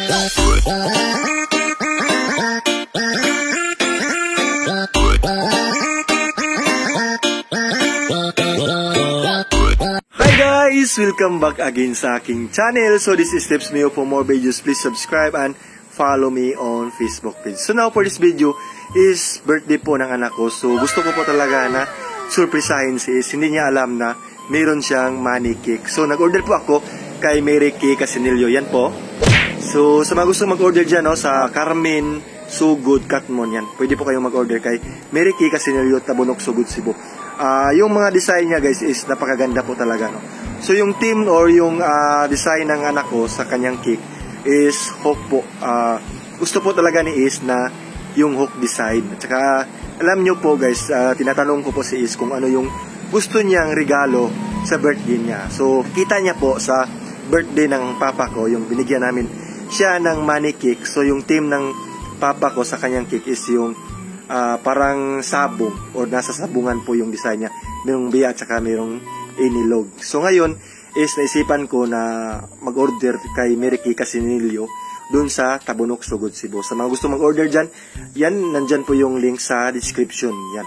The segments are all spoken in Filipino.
Hi guys! Welcome back again sa aking channel. So this is Steps Mio. For more videos, please subscribe and follow me on Facebook page. So now for this video is birthday po ng anak ko. So gusto ko po talaga na surprisahin si Is. Hindi niya alam na mayroon siyang money cake. So nag-order po ako kay Mary Kay Casinillo. Yan po. So sa mga gusto mag-order dyan, no, sa Carmen Sugod Katmon, yan. Pwede po kayong mag-order kay Mary Kay Casinillo, Tabunok, Sugod, Cebu. Yung mga design niya guys is napakaganda po talaga, no? So yung theme or yung design ng anak ko sa kanyang cake is hook po. Gusto po talaga ni Is na yung hook design. At saka alam nyo po guys, tinatanong ko po si Is kung ano yung gusto niyang regalo sa birthday niya. So kita niya po sa birthday ng papa ko, yung binigyan namin siya ng money cake. So yung theme ng papa ko sa kanyang cake is yung parang sabong o nasa sabungan po yung design niya. Mayroong biya at saka mayroong inilog. So ngayon is naisipan ko na mag-order kay Mary Kay Casinillo dun sa Tabunok, Sugod, Cebu. Sa mga gusto mag-order dyan, yan, nandyan po yung link sa description. Yan.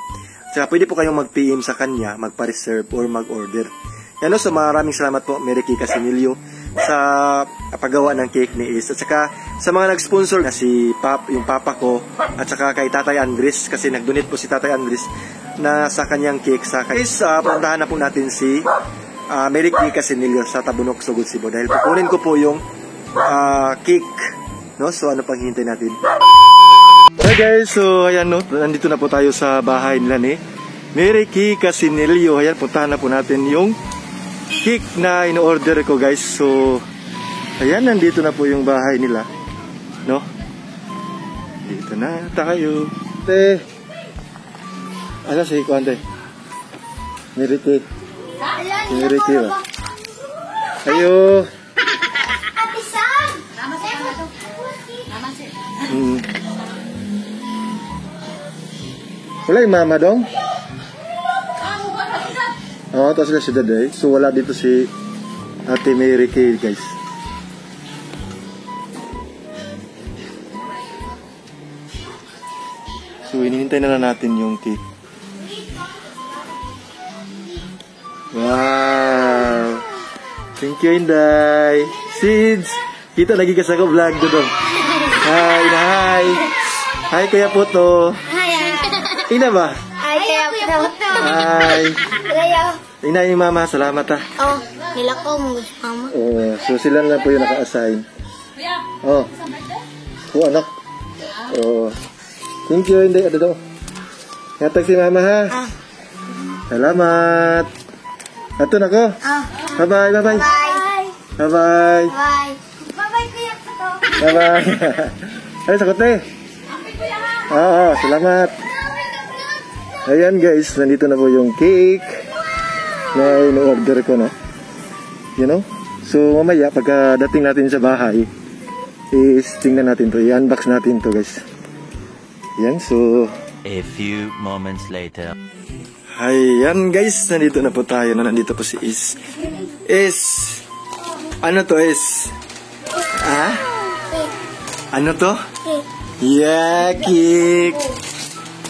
Saka pwede po kayong mag-PM sa kanya, magpa-reserve or mag-order. Yan, so maraming salamat po Mary Kay Casinillo sa paggawa ng cake ni Is. At saka sa mga nag-sponsor na si yung papa ko at saka kay Tatay Andres, kasi nag-donate po si Tatay Andres na sa kanyang cake. Sa Is, puntahan na po natin si Mary Kay Casinillo sa Tabunok, Sugod, Cebu dahil pupunin ko po yung cake, no? So ano pang hintay natin? Hi guys, so ayan, no, nandito na po tayo sa bahay nila ni Mary Kay Casinillo. Ayan, puntahan na po natin yung cake na in-order ko guys. So ayan, nandito na po yung bahay nila, no? Dito na tayo. Te, ano si Kuante? Mary Kay. Mary Kay ba? Ayo. Ate Sam! Wala yung mama dong? Oo, tapos sila si Daday. So wala dito si Ate Mary Kay guys. So hinihintay na lang natin yung cake. Wow! Thank you, Inday. Sids! Kita lagi ka sa ko vlog doon. Hi, hi! Hi, Kuya Puto. Hi, Ina ba? Kuya Puto. Hi! Kuya. Ina yung mama, salamat ha. Oh, nila ko mo gusto mama. Oh, so sila na po yung naka-assign. Oh. Oh, anak. Oh. Thank you, Inday. Ano daw? Ngatag si mama ha. Salamat. Ato na ko. Bye-bye, bye-bye. Bye. Bye-bye. Bye. Bye-bye, Kuya Puto. Bye-bye. Ay, sakot eh. Oo, salamat. Ayan guys, nandito na po yung cake na in-order ko, no? You know? So mamaya, pagka dating natin sa bahay, is tingnan natin to, i-unbox natin to guys. Yan, so a few moments later. ayan guys, nandito na po tayo, no? Nandito po si Is. Is, ano to Is? Ah? Ano to? Yeah, cake.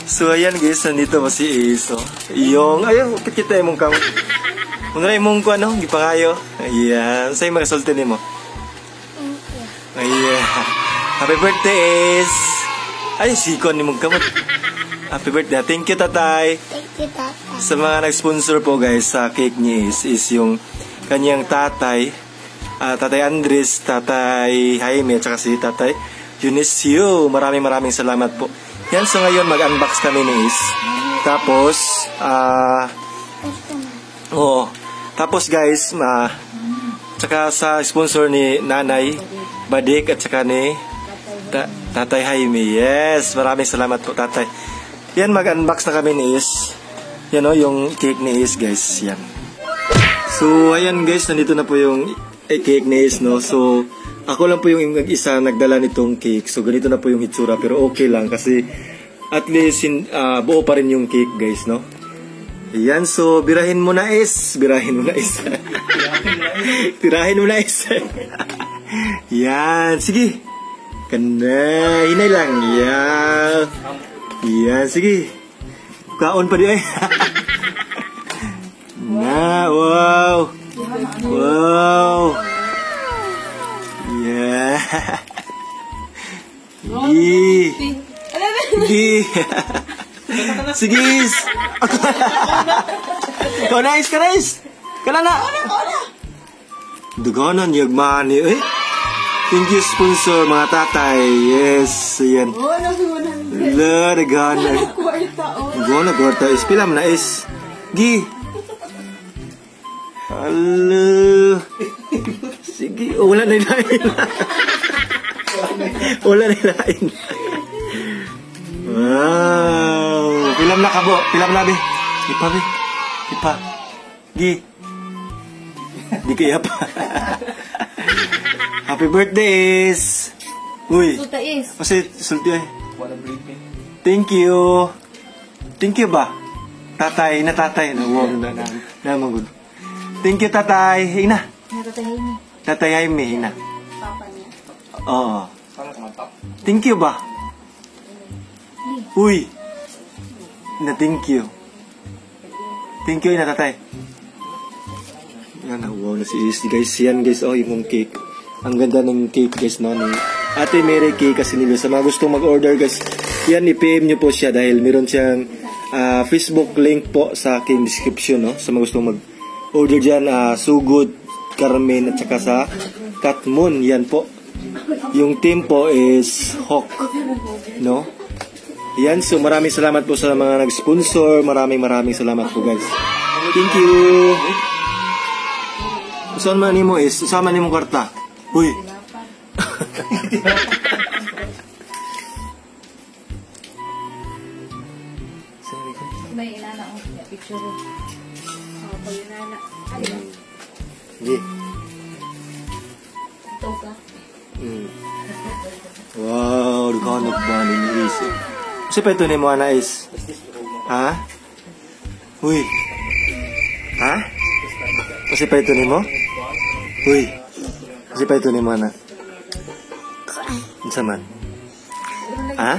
So ayan guys, nandito po si Is. Oh. Yung, ayun, kita yung mong kamo. Kung na yung mong ko, ano, gipangayo. Ayan, sa'yo mga sulti mo. Ayan. Happy birthday, Is. Ay, sikon ni mong kamot. Happy birthday. Thank you, Tatay. Thank you, Tata. Sa mga nag-sponsor po guys sa cake ni is yung kanyang tatay, Tatay Andres, Tatay Jaime, at saka si Tatay Eunicio. Maraming salamat po. Yan, so ngayon mag-unbox kami ni Is. Tapos, tapos guys, tsaka sa sponsor ni Nanay Badik at saka ni Tatay Jaime. Yes, maraming salamat po, Tatay. Yan, mag-unbox na kami ni Is. Yan o, yung cake ni Is, guys. Yan. So, ayan guys, nandito na po yung cake ni Is, no? So, ako lang po yung isa nagdala nitong cake. So, ganito na po yung hitsura. Pero okay lang kasi at least buo pa rin yung cake, guys, no? Ayan, so, birahin mo na Is. Birahin mo na Is. Tirahin mo na Is. Yan, sige. Kana, hinay lang. Yan. Yan, sige. Kaon pa di ay. Na, wow. Wow. Yeah. Gi. Gi. Sige. Kanais, kanais. Kanana. Duganan yagmani eh. Thank you sponsor mga tatay. Yes, ayan. La, nagana. Nagana kwarta is pila man na is. Gi. Halo. Sige, oh, wala na ilain. Wala na ilain. Wow. Pilam na kabo. Pilam na, be. Ipa, be. Ipa. Gi. Di kaya pa. Happy birthday is. Uy. Sulta is. Kasi, sulti ay. Thank you. Thank you ba? Tatay, na tatay. Wow, na magod. Thank you, tatay. Ina. Natatahin niya. Tatay Jaime, ina. Papa niya. Oo. Thank you ba? Uy. Na thank you. Thank you, ina, tatay. Yan, wow na si Is. Guys, yan guys, oh, yung cake. Ang ganda ng cake guys, no? Ni Ate Mary Cake kasi nila. Sa mga gustong mag-order guys, yan, i-PM nyo po siya dahil meron siyang Facebook link po sa aking description, no? Sa mga gustong mag-order dyan, Sugod, Carmen, at saka sa Katmon, yan po. Yung team po is Hawk, no? Yan, so maraming salamat po sa mga nag-sponsor. Maraming salamat po guys. Thank you. Usahan man nimo is, usahan man nimo karta. Uy. May inana ang picture. Oh, pag inana. Di. Ito ka. Wow, dukanok ba ni Is? Kasi pa ito ni mo na Is? Ha? Uy. Ha? Kasi pa ito ni mo? Uy. Kasi pa ito ni mo na? Unsa man? Ha?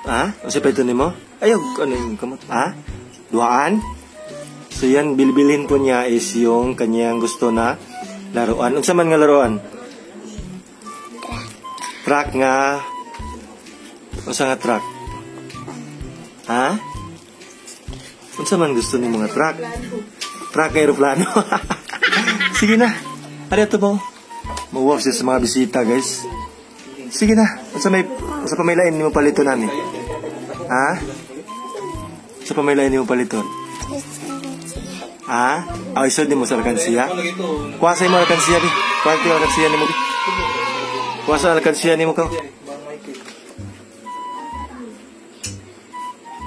Ha? Kasi pa ito ni mo? Ayaw, ano yung kamot? Ha? Duaan? So yan, bilbilhin po niya is yung kanyang gusto na laruan. Unsa man nga laruan? Truck nga. Unsa nga truck? Ha? Unsa man gusto ni mga truck? Truck aeroplano. Sige na. Ano ito mo? Mawag siya sa mga bisita, guys. Sige na. Unsa pamailain ni mo paliton namin? Ha? Unsa pamailain ni mo paliton? Ha? Oh, isod ni mo sa alkansiya? Kuwasay mo alkansiya, bi. Kuwasay mo alkansiya ni mo, bi. Kuwasay alkansiya ni mo ka.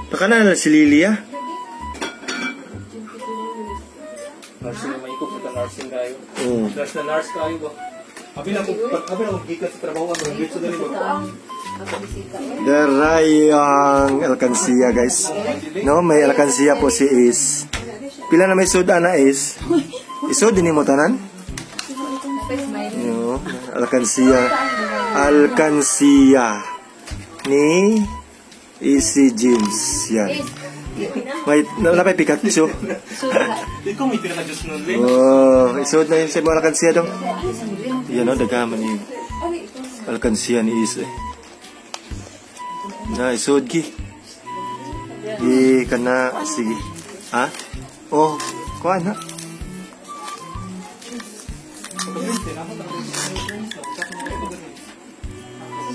Baka na si Lilia. Nursing na maikot sa nursing kayo. Oo. Nurse na nurse kayo ba? Abi na ko gikan sa trabaho ang dito dali ba? Daray ang alkansiya, guys. No, may alkansiya po si Is. Pila na may soda na Is? Isod din mo tanan? No, alkansiya. Alkansiya ni Easy Jeans. Yan. May napay Pikachu. Ikaw may pinaka-juice nun, Len. Oh, isod na yun sa mga alkansiya dong. Yan o, dagaman ni alkansiya ni Is. Na, isod ki. Ka na, sige. Ha? Oh, kuha na.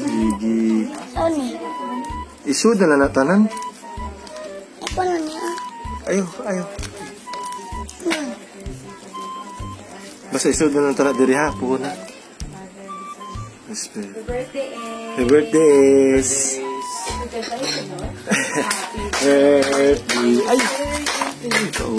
Sige. Sony. Isod na lang natanan. Ito na niya. Ayaw. Basta isod na lang tanan diri ha. Puho na. Happy birthday. Birthday. Ay! Ikaw.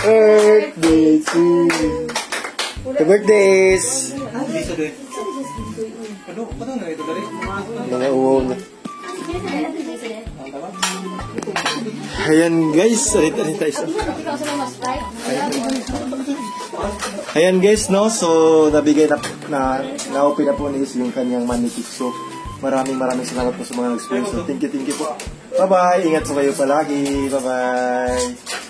Birthday to you. Happy birthdays. Dito din. Ano na ito dali? Mga uwaw na. Ayan guys, alit tayo. Ayan guys, no? So, nabigay na-open na po ni Is yung kanyang manikik. So, maraming salamat po sa mga nag-sponsor. So, thank you po. Bye-bye. Ingat po kayo palagi. Bye-bye.